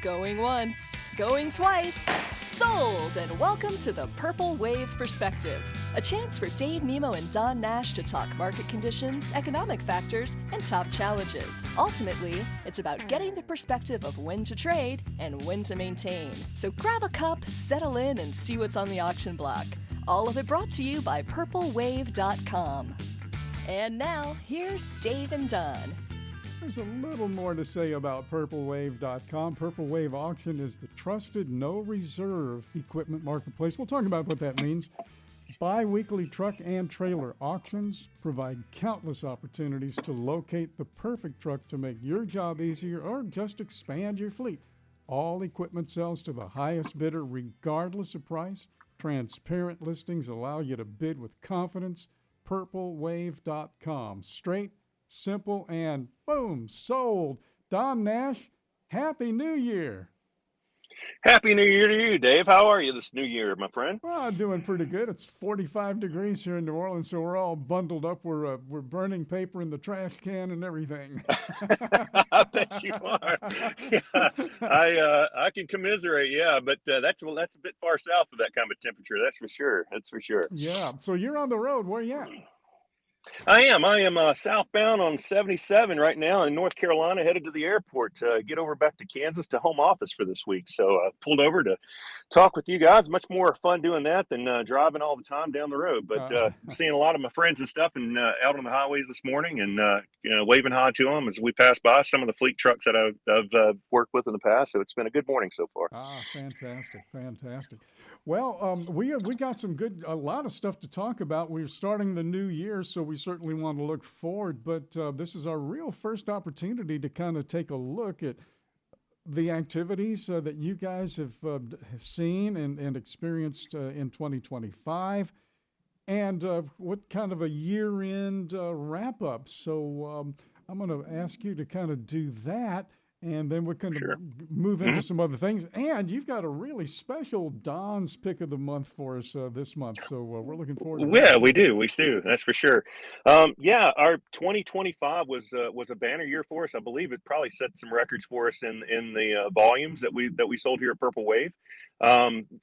Going once, going twice, sold! And welcome to the Purple Wave Perspective, a chance for Dave Nemo and Don Nash to talk market conditions, economic factors, and top challenges. Ultimately, it's about getting the perspective of when to trade and when to maintain. So grab a cup, settle in, and see what's on the auction block. All of it brought to you by purplewave.com. And now, here's Dave and Don. There's a little more to say about purplewave.com. Purple Wave Auction is the trusted, no-reserve equipment marketplace. We'll talk about what that means. Bi-weekly truck and trailer auctions provide countless opportunities to locate the perfect truck to make your job easier or just expand your fleet. All equipment sells to the highest bidder regardless of price. Transparent listings allow you to bid with confidence. Purplewave.com. Straight, simple, and boom, sold. Don Nash, Happy New Year. Happy New Year to you, Dave. How are you this new year, my friend? Well, I'm doing pretty good. It's 45 degrees here in New Orleans, so we're all bundled up. We're burning paper in the trash can and everything. I bet you are. Yeah, I can commiserate, yeah, but that's a bit far south of that kind of temperature. That's for sure. That's for sure. Yeah. So you're on the road. Where you at? I am southbound on 77 right now in North Carolina, headed to the airport to get over back to Kansas to home office for this week. So I pulled over to talk with you guys. Much more fun doing that than driving all the time down the road. But seeing a lot of my friends and stuff and out on the highways this morning and waving hi to them as we pass by some of the fleet trucks that I've worked with in the past. So it's been a good morning so far. Fantastic. Well, we got a lot of stuff to talk about. We're starting the new year, so we certainly want to look forward, but this is our real first opportunity to kind of take a look at the activities that you guys have seen and experienced in 2025 and what kind of a year-end wrap-up. So I'm going to ask you to kind of do that. And then we're going to move into some other things. And you've got a really special Don's Pick of the Month for us this month. So we're looking forward to that. Yeah, we do. That's for sure. Our 2025 was a banner year for us. I believe it probably set some records for us in the volumes that we sold here at Purple Wave.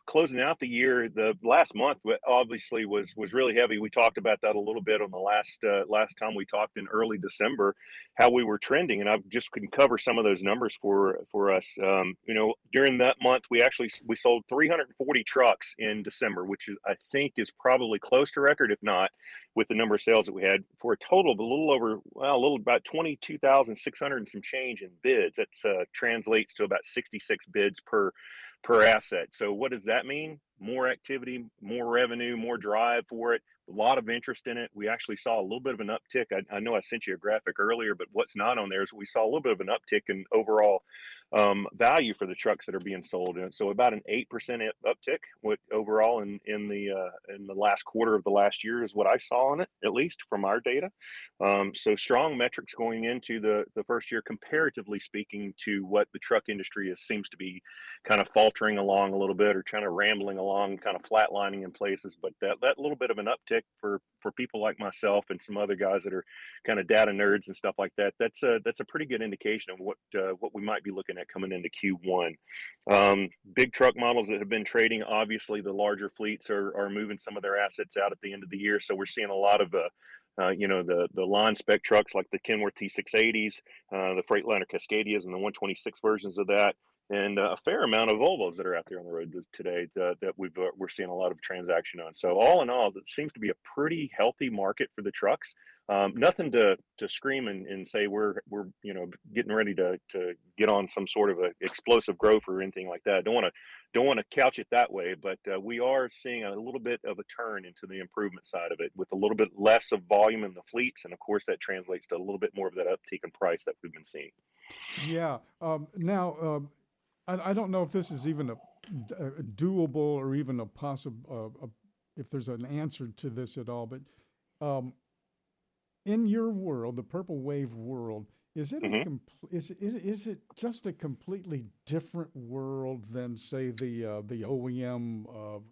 Closing out the year, the last month obviously was really heavy. We talked about that a little bit on the last time we talked in early December, how we were trending, and I just couldn't cover some of those numbers for us. During that month, we sold 340 trucks in December, which I think is probably close to record, if not, with the number of sales that we had, for a total of a little about 22,600 and some change in bids. That translates to about 66 bids per asset. So what does that mean? More activity, more revenue, more drive for it, a lot of interest in it. We actually saw a little bit of an uptick. I know I sent you a graphic earlier, but what's not on there is we saw a little bit of an uptick in overall value for the trucks that are being sold. And so about an 8% uptick overall in the last quarter of the last year is what I saw on it, at least from our data. So strong metrics going into the first year, comparatively speaking, to what the truck industry seems to be kind of faltering along a little bit or kind of rambling along, kind of flatlining in places. But that little bit of an uptick for people like myself and some other guys that are kind of data nerds and stuff like that, that's a pretty good indication of what we might be looking at coming into Q1. Big truck models that have been trading, obviously the larger fleets are moving some of their assets out at the end of the year. So we're seeing a lot of the line spec trucks like the Kenworth T680s, the Freightliner Cascadias, and the 126 versions of that, and a fair amount of Volvos that are out there on the road today that we're seeing a lot of transaction on. So all in all, it seems to be a pretty healthy market for the trucks. Nothing to scream and say we're getting ready to get on some sort of a explosive growth or anything like that. Don't want to couch it that way, but we are seeing a little bit of a turn into the improvement side of it with a little bit less of volume in the fleets, and of course that translates to a little bit more of that uptick in price that we've been seeing. Yeah. Now, I don't know if this is even a doable or even a possible, if there's an answer to this at all, but in your world, the Purple Wave world, is it is it just a completely different world than, say, the OEM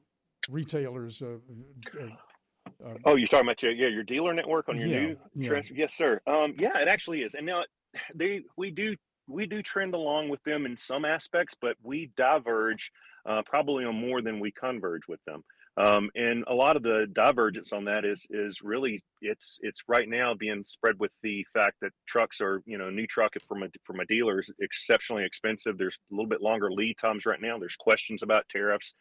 retailers? You're talking about your dealer network on your new transfer? Yes, sir. It actually is. And now we do we do trend along with them in some aspects, but we diverge probably on more than we converge with them. And a lot of the divergence on that is really it's right now being spread with the fact that trucks are, new truck from a dealer is exceptionally expensive. There's a little bit longer lead times right now. There's questions about tariffs.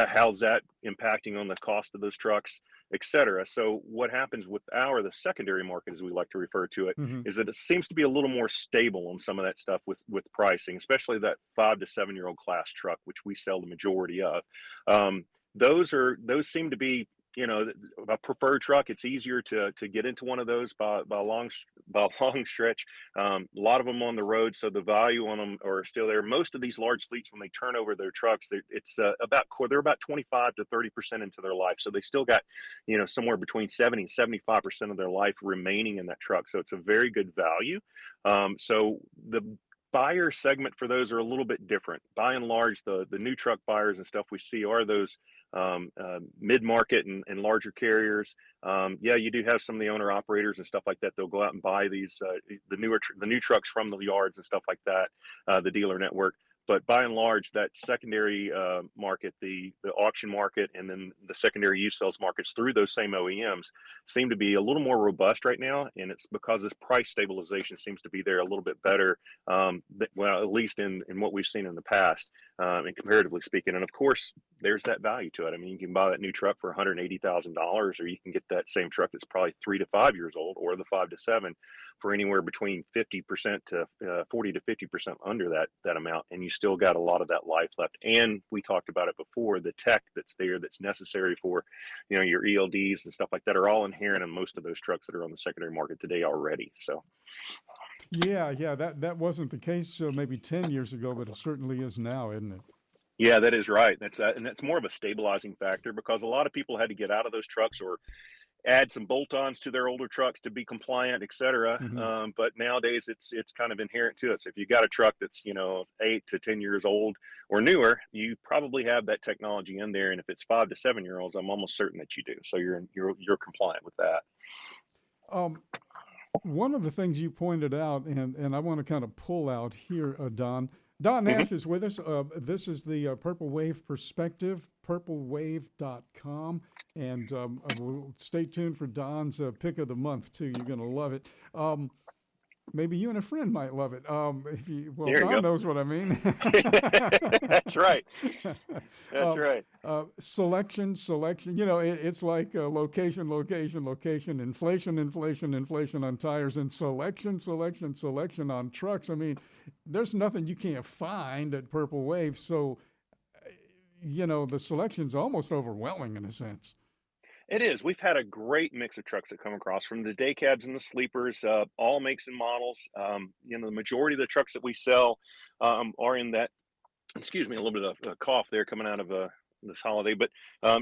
How's that impacting on the cost of those trucks, et cetera. So what happens with the secondary market, as we like to refer to it, Hmm. is that it seems to be a little more stable on some of that stuff with pricing, especially that 5 to 7 year old class truck, which we sell the majority of. Um, those seem to be, a preferred truck. It's easier to get into one of those by a long stretch. A lot of them on the road, so the value on them are still there. Most of these large fleets, when they turn over their trucks, they're about 25 to 30% into their life, so they still got, somewhere between 70 and 75% of their life remaining in that truck. So it's a very good value. So the buyer segment for those are a little bit different. By and large, the new truck buyers and stuff we see are those mid-market and larger carriers. Yeah, you do have some of the owner operators and stuff like that. They'll go out and buy these the new trucks from the yards and stuff like that, the dealer network. But by and large, that secondary market, the auction market, and then the secondary used sales markets through those same OEMs seem to be a little more robust right now. And it's because this price stabilization seems to be there a little bit better, at least in what we've seen in the past, and comparatively speaking. And of course, there's that value to it. I mean, you can buy that new truck for $180,000, or you can get that same truck that's probably 3 to 5 years old, or the 5 to 7, for anywhere between 50% to 40 to 50% under that amount, and you still got a lot of that life left. And we talked about it before, the tech that's there that's necessary for, your ELDs and stuff like that are all inherent in most of those trucks that are on the secondary market today already. So Yeah, that wasn't the case maybe 10 years ago, but it certainly is now, isn't it? yeah, that is right. That's more of a stabilizing factor, because a lot of people had to get out of those trucks or add some bolt-ons to their older trucks to be compliant, et cetera. Hmm. But nowadays it's kind of inherent to it. So if you got a truck that's 8 to 10 years old or newer, you probably have that technology in there. And if it's 5 to 7 year olds, I'm almost certain that you do. So you're compliant with that. Um, One of the things you pointed out, and I want to kind of pull out here, Don Hmm. Nash is with us. This is the Purple Wave Perspective, purplewave.com. And we'll stay tuned for Don's pick of the month, too. You're going to love it. Maybe you and a friend might love it. There you Don go. knows what I mean. That's right. That's Um, right. Selection. It's like location, inflation on tires, and selection on trucks. I mean, there's nothing you can't find at Purple Wave. So, the selection's almost overwhelming in a sense. It is. We've had a great mix of trucks that come across, from the day cabs and the sleepers, all makes and models. The majority of the trucks that we sell are in that. Excuse me, a little bit of a cough there coming out of this holiday, but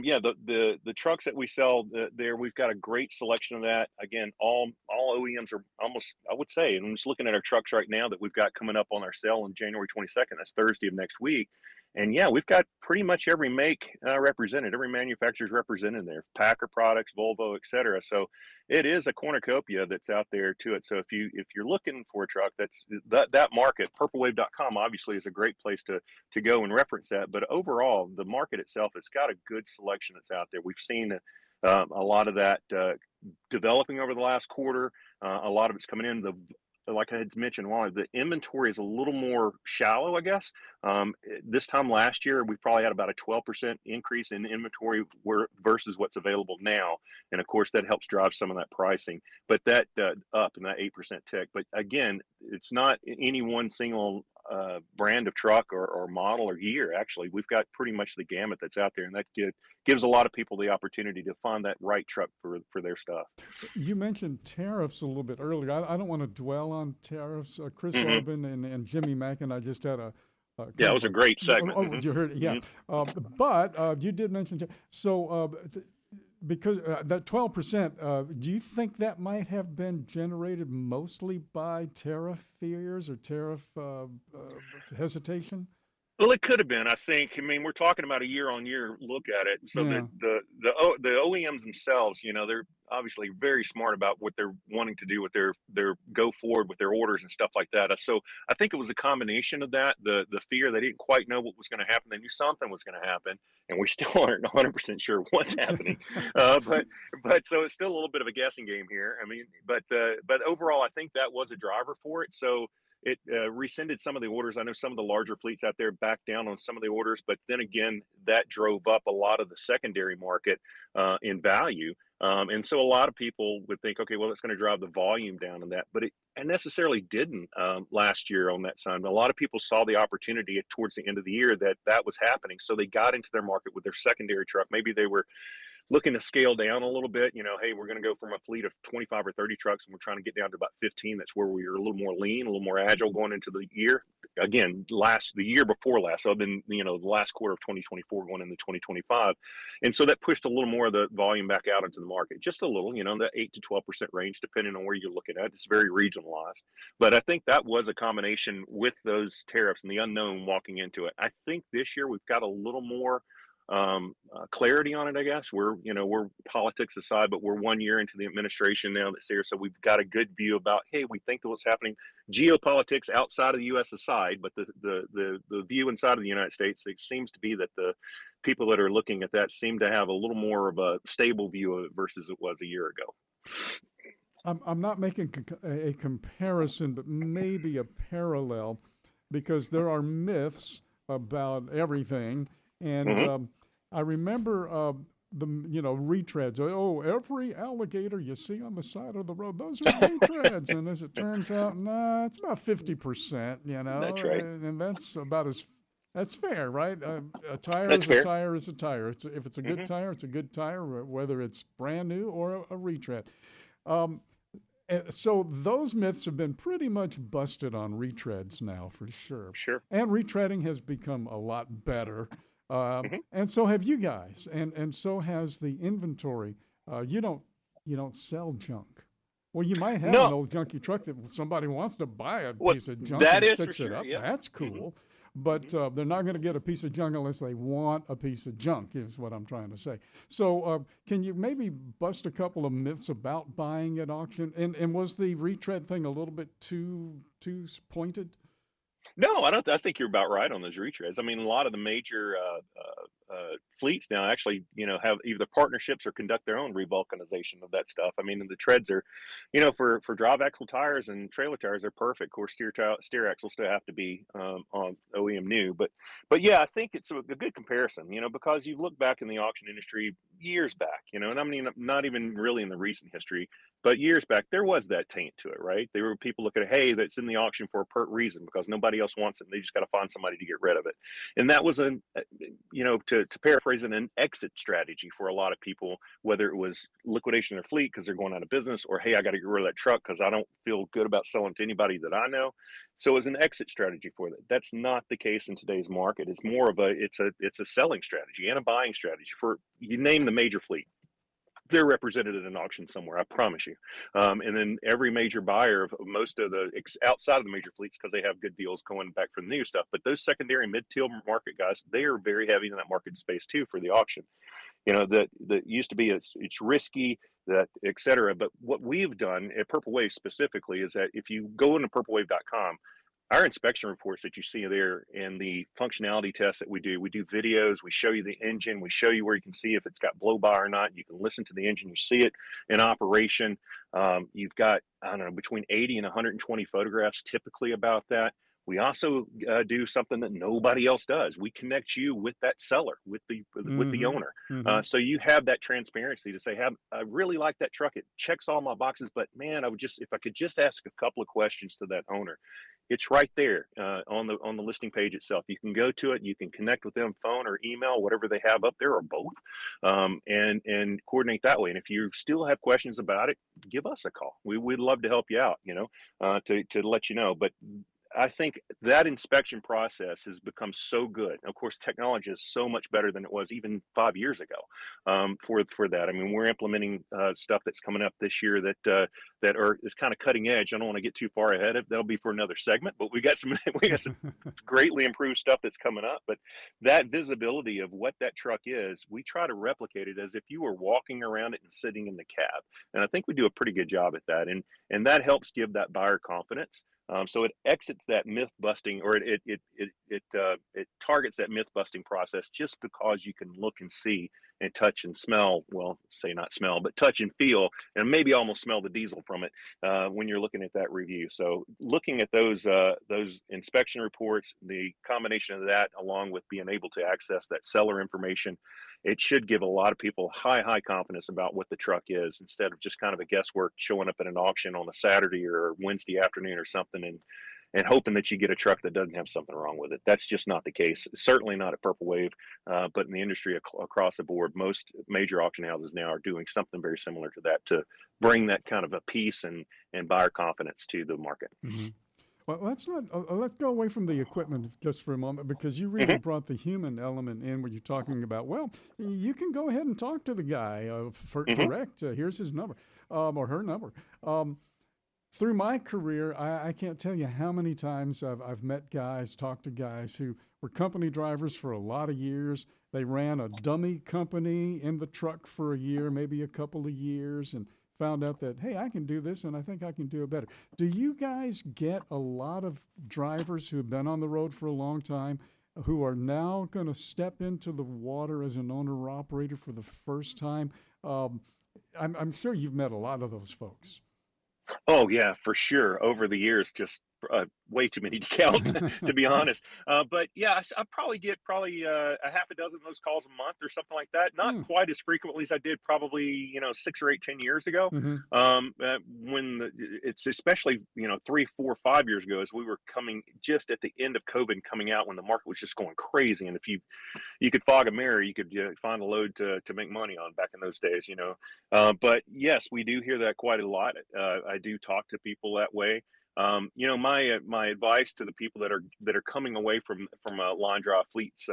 yeah, the trucks that we sell there, we've got a great selection of that. Again, all OEMs are almost, I would say, and I'm just looking at our trucks right now that we've got coming up on our sale on January 22nd. That's Thursday of next week. And yeah, we've got pretty much every make represented, every manufacturer's represented there, PACCAR products, Volvo, et cetera. So it is a cornucopia that's out there to it. So if you're looking for a truck, that market, purplewave.com obviously is a great place to go and reference that. But overall, the market itself has got a good selection that's out there. We've seen a lot of that developing over the last quarter. A lot of it's coming in. Like I had mentioned, the inventory is a little more shallow, I guess. This time last year, we probably had about a 12% increase in inventory versus what's available now. And of course, that helps drive some of that pricing, but that up in that 8% tick. But again, it's not any one single brand of truck or model or year. Actually, we've got pretty much the gamut that's out there, and that gives a lot of people the opportunity to find that right truck for their stuff. You mentioned tariffs a little bit earlier. I don't want to dwell on tariffs. Chris Hmm. Urban and Jimmy Mack and I just had a Yeah, it was a great segment. Oh, you heard it, yeah. But you did mention because that 12%. Do you think that might have been generated mostly by tariff fears or tariff hesitation? Well, it could have been. I think. I mean, we're talking about a year-on-year look at it. So Yeah. the OEMs themselves, obviously very smart about what they're wanting to do with their go forward with their orders and stuff like that. So I think it was a combination of that, the fear they didn't quite know what was going to happen. They knew something was going to happen, and we still aren't 100% sure what's happening. But so it's still a little bit of a guessing game here. I mean, but overall, I think that was a driver for it. So it rescinded some of the orders. I know some of the larger fleets out there backed down on some of the orders, but then again, that drove up a lot of the secondary market in value. And so a lot of people would think, okay, well, it's going to drive the volume down in that, but it necessarily didn't last year on that side. A lot of people saw the opportunity towards the end of the year that was happening. So they got into their market with their secondary truck. Maybe they were looking to scale down a little bit, hey, we're going to go from a fleet of 25 or 30 trucks and we're trying to get down to about 15. That's where we are a little more lean, a little more agile going into the year. Again, the year before last, so I've been, the last quarter of 2024 going into 2025. And so that pushed a little more of the volume back out into the market, just a little, that 8 to 12% range, depending on where you're looking at. It's very regionalized. But I think that was a combination with those tariffs and the unknown walking into it. I think this year we've got a little more clarity on it, I guess. We're politics aside, but we're 1 year into the administration now that's here. So we've got a good view about, hey, we think that what's happening, geopolitics outside of the U.S. aside, but the view inside of the United States, it seems to be that the people that are looking at that seem to have a little more of a stable view of it versus it was a year ago. I'm not making a comparison, but maybe a parallel, because there are myths about everything. And I remember the retreads. Oh, every alligator you see on the side of the road, those are retreads. And as it turns out, it's about 50%. That's right. And that's fair, right? A tire That's is fair. a tire is a tire. If it's a good tire, it's a good tire, whether it's brand new or a retread. So those myths have been pretty much busted on retreads now, for sure. Sure. And retreading has become a lot better. And so have you guys, and so has the inventory. You don't sell junk. Well, you might have an old junky truck that somebody wants to buy a piece of junk and fix it up. Yep. That's cool. But they're not going to get a piece of junk unless they want a piece of junk, is what I'm trying to say. So can you maybe bust a couple of myths about buying at auction? And was the retread thing a little bit too pointed? No, I don't. I think you're about right on those retreads. I mean, a lot of the major fleets now actually, have either partnerships or conduct their own revulcanization of that stuff. I mean, the treads are, for drive axle tires and trailer tires, they're perfect. Of course, steer axles still have to be on OEM new, but yeah, I think it's a good comparison. Because you look back in the auction industry years back, and I mean, not even really in the recent history, but years back, there was that taint to it, right? There were people looking at, hey, that's in the auction for a pert reason because nobody else wants it. And they just got to find somebody to get rid of it. And that was to paraphrase it, an exit strategy for a lot of people, whether it was liquidation of their fleet because they're going out of business, or, hey, I got to get rid of that truck because I don't feel good about selling to anybody that I know. So it's an exit strategy for that. That's not the case in today's market. It's more of it's a selling strategy and a buying strategy for, you name the major fleet. They're represented at an auction somewhere, I promise you. And then every major buyer of most of the outside of the major fleets, because they have good deals going back from the new stuff. But those secondary mid-tier market guys, they are very heavy in that market space too for the auction. That used to be it's risky, that et cetera. But what we've done at Purple Wave specifically is that if you go into purplewave.com, our inspection reports that you see there and the functionality tests that we do videos, we show you the engine, we show you where you can see if it's got blow by or not. You can listen to the engine, you see it in operation. You've got, I don't know, between 80 and 120 photographs typically about that. We also do something that nobody else does. We connect you with that seller, with the owner. So you have that transparency to say, I really like that truck. It checks all my boxes, but man, if I could just ask a couple of questions to that owner. It's right there on the listing page itself. You can go to it. You can connect with them, phone or email, whatever they have up there, or both, and coordinate that way. And if you still have questions about it, give us a call. We'd love to help you out. To let you know. But I think that inspection process has become so good. Of course, technology is so much better than it was even 5 years ago, for that. I mean, we're implementing stuff that's coming up this year that is kind of cutting edge. I don't want to get too far ahead of. That'll be for another segment. But we got some we got some greatly improved stuff that's coming up. But that visibility of what that truck is, we try to replicate it as if you were walking around it and sitting in the cab. And I think we do a pretty good job at that. And that helps give that buyer confidence. So it exits that myth busting, or it targets that myth busting process just because you can look and see and touch and smell. Well, say not smell, but touch and feel, and maybe almost smell the diesel from it when you're looking at that review. So looking at those inspection reports, the combination of that along with being able to access that seller information, it should give a lot of people high confidence about what the truck is, instead of just kind of a guesswork showing up at an auction on a Saturday or Wednesday afternoon or something and hoping that you get a truck that doesn't have something wrong with it. That's just not the case. Certainly not at Purple Wave, but in the industry across the board, most major auction houses now are doing something very similar to that to bring that kind of a peace and buyer confidence to the market. Mm-hmm. Well, let's go away from the equipment just for a moment, because you really brought the human element in when you're talking about, well, you can go ahead and talk to the guy direct. Here's his number or her number. Through my career, I can't tell you how many times I've met guys, talked to guys who were company drivers for a lot of years. They ran a dummy company in the truck for a year, maybe a couple of years, and found out that, hey, I can do this and I think I can do it better. Do you guys get a lot of drivers who have been on the road for a long time who are now going to step into the water as an owner or operator for the first time? I'm sure you've met a lot of those folks. Oh yeah, for sure. Over the years, just way too many to count, to be honest. But yeah, I probably get a half a dozen of those calls a month or something like that. Not quite as frequently as I did probably 6 or 8, 10 years ago. It's especially 3, 4, 5 years ago, as we were coming just at the end of COVID and coming out when the market was just going crazy, and if you could fog a mirror, you could find a load to make money on back in those days. But yes, we do hear that quite a lot. I do talk to people that way. My advice to the people that are coming away from line draw fleets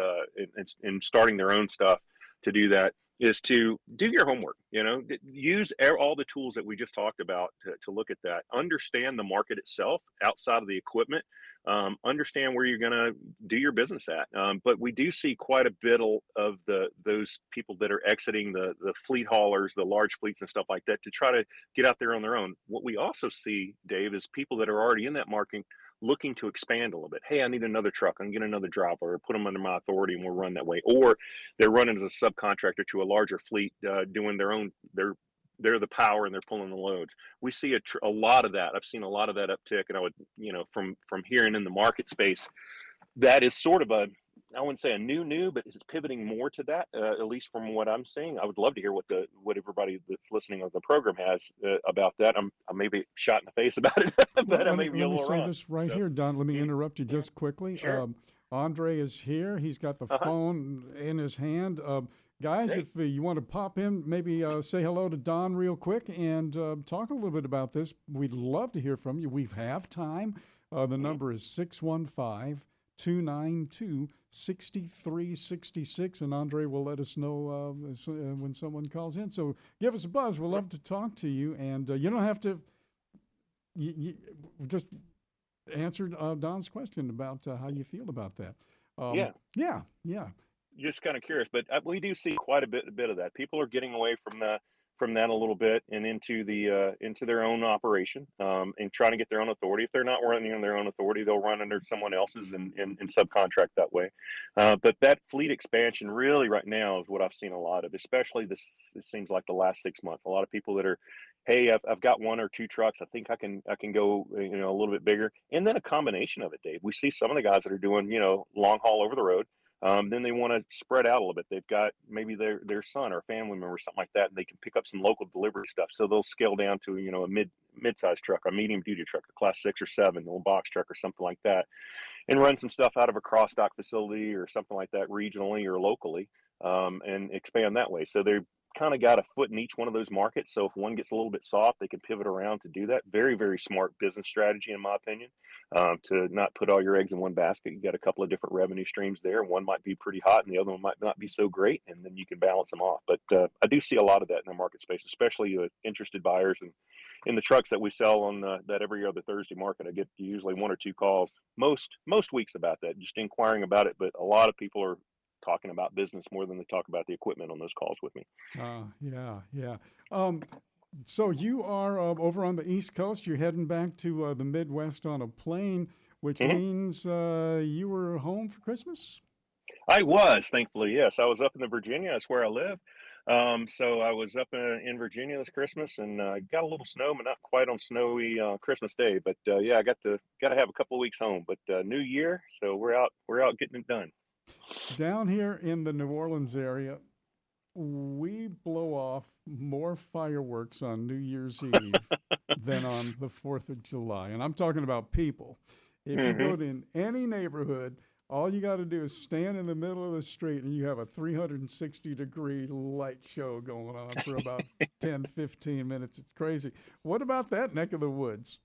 and starting their own stuff to do that is to do your homework. Use all the tools that we just talked about to look at that. Understand the market itself outside of the equipment. Understand where you're going to do your business at. But we do see quite a bit of those people that are exiting the fleet haulers, the large fleets and stuff like that, to try to get out there on their own. What we also see, Dave, is people that are already in that market looking to expand a little bit. Hey, I need another truck. I'm getting another driver, or put them under my authority and we'll run that way. Or they're running as a subcontractor to a larger fleet, doing their own, they're the power and they're pulling the loads. We see a lot of that. I've seen a lot of that uptick, and I would, from hearing in the market space, that is sort of I wouldn't say a new, but it's pivoting more to that, at least from what I'm seeing. I would love to hear what everybody that's listening on the program has about that. I may be shot in the face about it, but I may be a little wrong. Let me say this right here, Don. Let me interrupt you just quickly. Sure. Andre is here. He's got the phone in his hand. Guys, Great. if you want to pop in, maybe say hello to Don real quick and talk a little bit about this. We'd love to hear from you. We have time. The number is 615-292-6366, and Andre will let us know when someone calls in. So give us a buzz. We'd love to talk to you, and you don't have to you just answer Don's question about how you feel about that. Yeah. Just kind of curious, but we do see quite a bit of that. People are getting away from that a little bit and into their own operation, and trying to get their own authority. If they're not running on their own authority, they'll run under someone else's and subcontract that way. But that fleet expansion really right now is what I've seen a lot of, especially it seems like the last 6 months. A lot of people that are, hey, I've got 1 or 2 trucks. I think I can go a little bit bigger, and then a combination of it, Dave. We see some of the guys that are doing long haul over the road. Then they want to spread out a little bit. They've got maybe their son or family member, something like that, and they can pick up some local delivery stuff. So they'll scale down to a mid-sized truck, a medium duty truck, a class 6 or 7, a little box truck or something like that, and run some stuff out of a cross dock facility or something like that regionally or locally, and expand that way. So kind of got a foot in each one of those markets. So if one gets a little bit soft, they can pivot around to do that. Very, very smart business strategy, in my opinion, to not put all your eggs in one basket. You got a couple of different revenue streams there. One might be pretty hot and the other one might not be so great, and then you can balance them off. But I do see a lot of that in the market space, especially interested buyers. And in the trucks that we sell on that every other Thursday market, I get usually 1 or 2 calls most weeks about that, just inquiring about it. But a lot of people are talking about business more than they talk about the equipment on those calls with me. Yeah. So you are over on the East Coast. You're heading back to the Midwest on a plane, which means you were home for Christmas? I was, thankfully, yes. I was up in the Virginia. That's where I live. So I was up in Virginia this Christmas, and got a little snow, but not quite on snowy Christmas Day. But yeah, I got to have a couple of weeks home. But New Year, so we're out getting it done. Down here in the New Orleans area, we blow off more fireworks on New Year's Eve than on the 4th of July. And I'm talking about people. If you go to any neighborhood, all you got to do is stand in the middle of the street and you have a 360-degree light show going on for about 10, 15 minutes. It's crazy. What about that neck of the woods?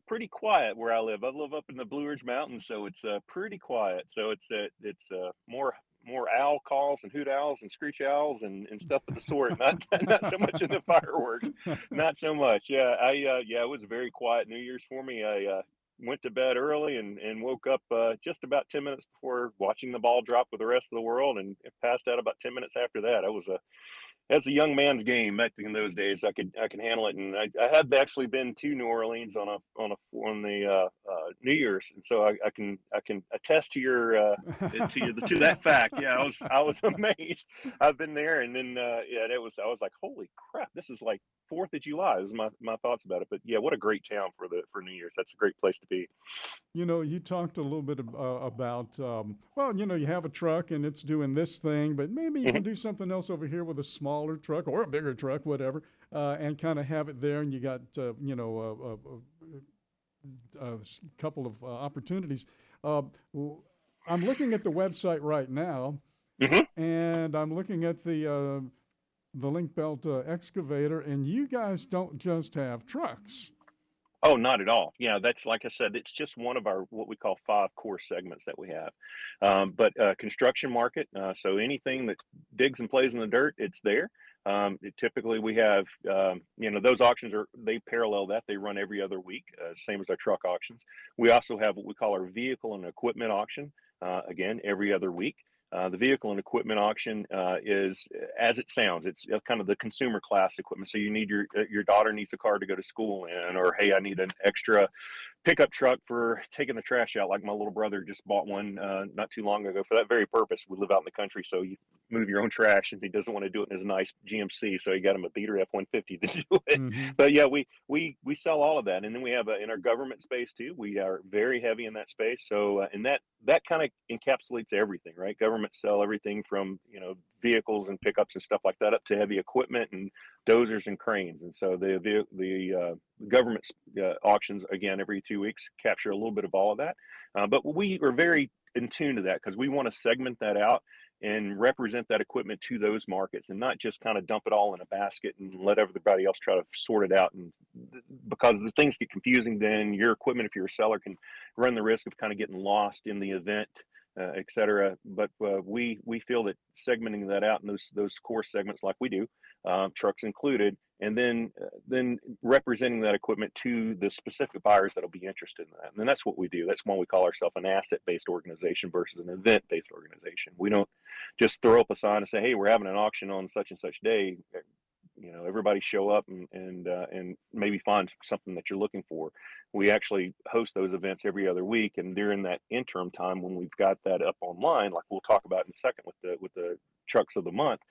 Pretty quiet where I live. I live up in the Blue Ridge Mountains, so it's pretty quiet. So it's more owl calls and hoot owls and screech owls and stuff of the sort. Not so much in the fireworks. Not so much. Yeah, it was a very quiet New Year's for me. I went to bed early and woke up just about 10 minutes before watching the ball drop with the rest of the world, and passed out about 10 minutes after that. That's a young man's game back in those days. I could handle it, and I had actually been to New Orleans on the New Year's, and so I can attest to your to that fact. Yeah, I was amazed. I've been there, and then I was like, holy crap, this is like 4th of July. It was my thoughts about it. But yeah, what a great town for New Year's. That's a great place to be. You know, you talked a little bit about, well, you know, you have a truck and it's doing this thing, but maybe you can do something else over here with a smaller truck or a bigger truck, whatever, and kind of have it there. And you got, a couple of opportunities. I'm looking at the website right now, and I'm looking at the link belt excavator, and you guys don't just have trucks. Oh, not at all. Yeah, that's, like I said, it's just one of our what we call 5 core segments that we have. But construction market, so anything that digs and plays in the dirt, it's there. Typically, we have those auctions they parallel that. They run every other week, same as our truck auctions. We also have what we call our vehicle and equipment auction, again every other week. The vehicle and equipment auction is as it sounds. It's kind of the consumer class equipment. So you need your daughter needs a car to go to school in, or hey, I need an extra pickup truck for taking the trash out. Like my little brother just bought one not too long ago for that very purpose. We live out in the country, so you move your own trash, and he doesn't want to do it in his nice GMC, so he got him a beater F-150 to do it. But yeah, we sell all of that, and then we have in our government space too. We are very heavy in that space. So and that kind of encapsulates everything, right? Government sell everything from vehicles and pickups and stuff like that up to heavy equipment and dozers and cranes. And so the government auctions, again, every 2 weeks capture a little bit of all of that. But we are very in tune to that because we want to segment that out and represent that equipment to those markets and not just kind of dump it all in a basket and let everybody else try to sort it out. And because the things get confusing, then your equipment, if you're a seller, can run the risk of kind of getting lost in the event, et cetera. But we feel that segmenting that out in those core segments like we do, trucks included, and then representing that equipment to the specific buyers that'll be interested in that. And then that's what we do. That's why we call ourselves an asset-based organization versus an event-based organization. We don't just throw up a sign and say, hey, we're having an auction on such and such day. Everybody show up and maybe find something that you're looking for. We actually host those events every other week, and during that interim time when we've got that up online, like we'll talk about in a second with the trucks of the month,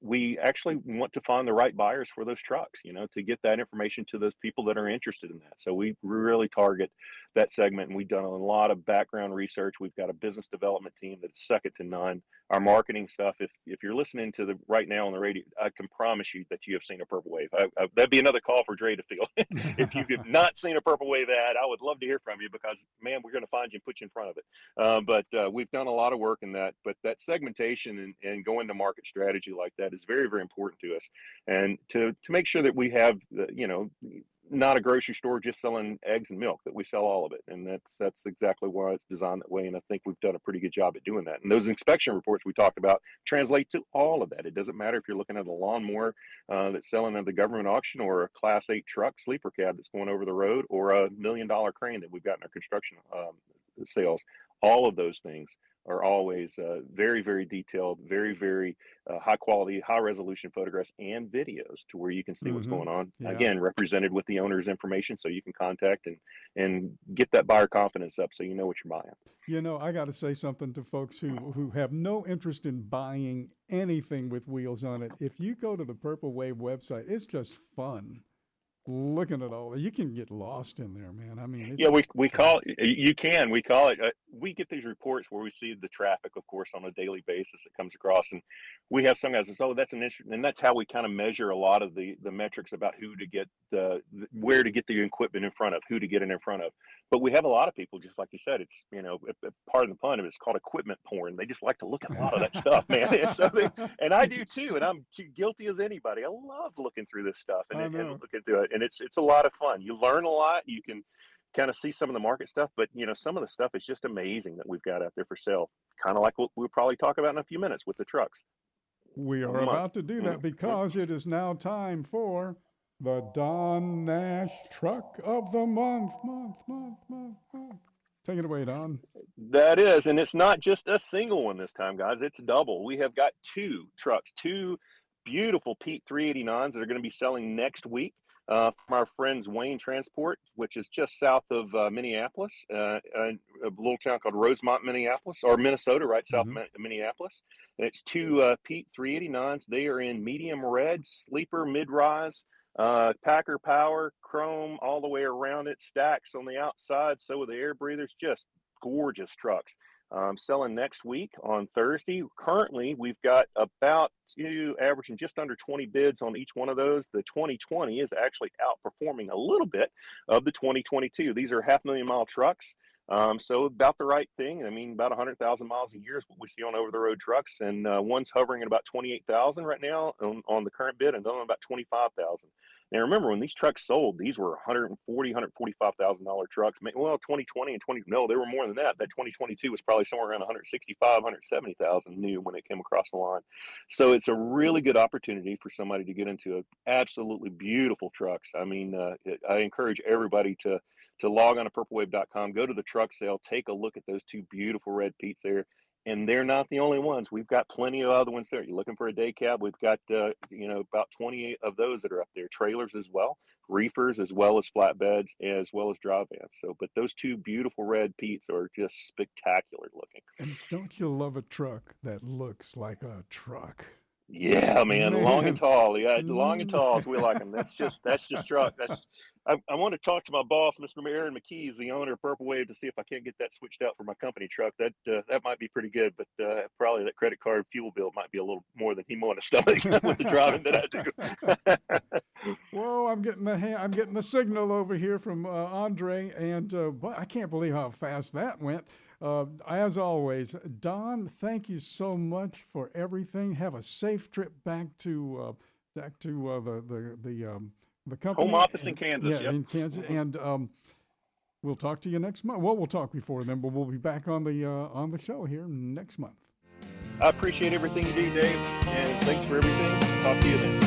we actually want to find the right buyers for those trucks, to get that information to those people that are interested in that. So we really target that segment, and we've done a lot of background research. We've got a business development team that's second to none. Our marketing stuff, if you're listening to right now on the radio, I can promise you that you have seen a Purple Wave. That'd be another call for Dre to field. If you've not seen a Purple Wave ad, I would love to hear from you because, man, we're going to find you and put you in front of it. But we've done a lot of work in that. But that segmentation information and going to market strategy like that is very, very important to us. And to make sure that we have, not a grocery store just selling eggs and milk, that we sell all of it. And that's exactly why it's designed that way. And I think we've done a pretty good job at doing that. And those inspection reports we talked about translate to all of that. It doesn't matter if you're looking at a lawnmower that's selling at the government auction, or a Class 8 truck sleeper cab that's going over the road, or a $1 million crane that we've got in our construction sales. All of those things are always very, very detailed, very, very high quality, high resolution photographs and videos to where you can see what's going on. Yeah. Again, represented with the owner's information, so you can contact and get that buyer confidence up so you know what you're buying. I got to say something to folks who have no interest in buying anything with wheels on it. If you go to the Purple Wave website, it's just fun. Looking at all, you can get lost in there, man. I mean, we call it. We get these reports where we see the traffic, of course, on a daily basis that comes across, and we have some guys that say, "Oh, that's an issue," and that's how we kind of measure a lot of the metrics about who to get, where to get the equipment in front of, who to get it in front of. But we have a lot of people, just like you said, it's part of the pun of it's called equipment porn. They just like to look at a lot of that stuff, man. And I do too, and I'm too guilty as anybody. I love looking through this stuff and looking through it. And it's a lot of fun. You learn a lot. You can kind of see some of the market stuff, but some of the stuff is just amazing that we've got out there for sale. Kind of like what we'll probably talk about in a few minutes with the trucks. We are about to do that because it is now time for the Don Nash Truck of the Month. Take it away, Don. That is, and it's not just a single one this time, guys. It's double. We have got two trucks, two beautiful Pete 389s that are going to be selling next week. From our friends Wayne Transport, which is just south of Minneapolis, a little town called Rosemont, Minnesota, right south of Minneapolis. And it's two Pete 389s. They are in medium red, sleeper, mid-rise, PACCAR power, chrome all the way around it, stacks on the outside, so with the air breathers, just gorgeous trucks. Selling next week on Thursday. Currently, we've got about averaging just under 20 bids on each one of those. The 2020 is actually outperforming a little bit of the 2022. These are 500,000-mile trucks. So about the right thing. I mean, about 100,000 miles a year is what we see on over-the-road trucks, and one's hovering at about 28,000 right now on the current bid, and the other one about 25,000. Now, remember, when these trucks sold, these were $145,000 trucks. Well, 2020 and no, they were more than that. That 2022 was probably somewhere around 165,000, 170,000 new when it came across the line. So it's a really good opportunity for somebody to get into absolutely beautiful trucks. I mean, I encourage everybody to log on to purplewave.com, go to the truck sale, take a look at those two beautiful red Pete's there. And they're not the only ones. We've got plenty of other ones there. You're looking for a day cab, we've got about 28 of those that are up there. Trailers as well, reefers as well as flatbeds, as well as dry vans. So, but those two beautiful red Pete's are just spectacular looking. And don't you love a truck that looks like a truck? Yeah, man. Long and tall. Yeah, long and tall as we like them. That's just truck. I want to talk to my boss, Mr. Aaron McKee, is the owner of Purple Wave, to see if I can't get that switched out for my company truck. That might be pretty good, but probably that credit card fuel bill might be a little more than he want to stomach with the driving that I do. Whoa, I'm getting the signal over here from Andre, and I can't believe how fast that went. As always, Don, thank you so much for everything. Have a safe trip back to the company. Home office in Kansas. Yeah, in Kansas. And we'll talk to you next month. Well, we'll talk before then, but we'll be back on the show here next month. I appreciate everything you do, Dave, and thanks for everything. Talk to you then.